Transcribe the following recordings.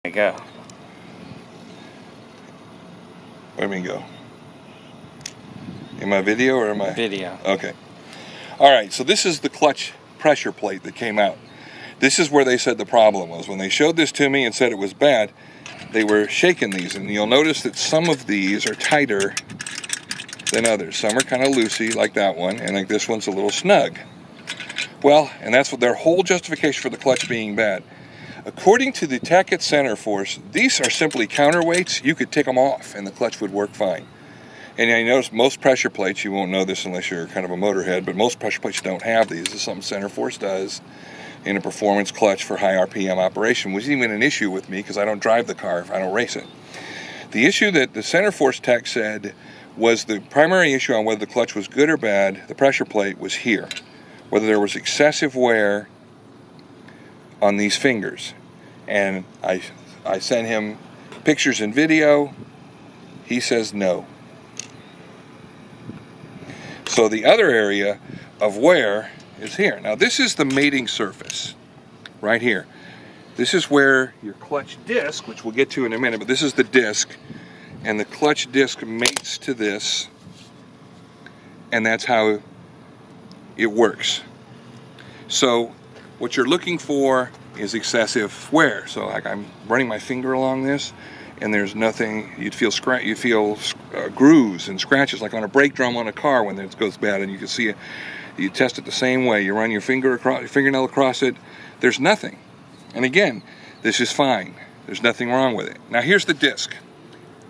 There you go. Where do we go? In my video or in my... Video. Okay. Alright, so this is the clutch pressure plate that came out. This is where they said the problem was. When they showed this to me and said it was bad, they were shaking these. And you'll notice that some of these are tighter than others. Some are kind of loosey, like that one, and like this one's a little snug. Well, and that's what their whole justification for the clutch being bad. According to the tech at Center Force, these are simply counterweights. You could take them off and the clutch would work fine. And I notice most pressure plates, you won't know this unless you're kind of a motorhead, but most pressure plates don't have these. This is something Center Force does in a performance clutch for high RPM operation, which is even an issue with me because I don't drive the car if I don't race it. The issue that the Center Force tech said was the primary issue on whether the clutch was good or bad, the pressure plate, was here. Whether there was excessive wear on these fingers. And I sent him pictures and video. He says no. So the other area of wear is here. Now this is the mating surface right here. This is where your clutch disc, which we'll get to in a minute, but this is the disc, and the clutch disc mates to this, and that's how it works. So what you're looking for is excessive wear. So like I'm running my finger along this and there's nothing. You'd feel grooves and scratches like on a brake drum on a car when it goes bad, and you can see it. You test it the same way. You run your fingernail across it, there's nothing. And again, this is fine. There's nothing wrong with it. Now here's the disc.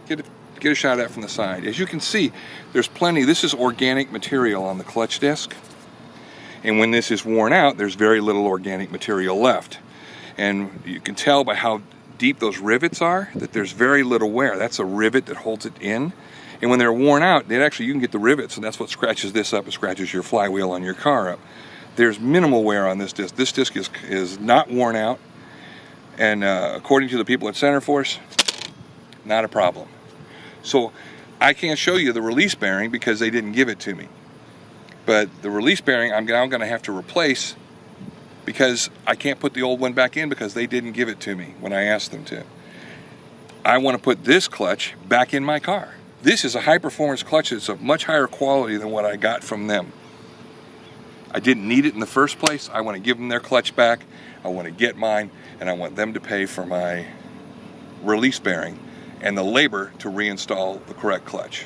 Get a shot of that from the side. As you can see, there's plenty. This is organic material on the clutch disc. And when this is worn out, there's very little organic material left. And you can tell by how deep those rivets are that there's very little wear. That's a rivet that holds it in. And when they're worn out, you can get the rivets, and that's what scratches this up. It scratches your flywheel on your car up. There's minimal wear on this disc. This disc is not worn out. And according to the people at Center Force, not a problem. So I can't show you the release bearing because they didn't give it to me. But the release bearing I'm now going to have to replace because I can't put the old one back in because they didn't give it to me when I asked them to. I want to put this clutch back in my car. This is a high-performance clutch. It's of much higher quality than what I got from them. I didn't need it in the first place. I want to give them their clutch back. I want to get mine, and I want them to pay for my release bearing and the labor to reinstall the correct clutch.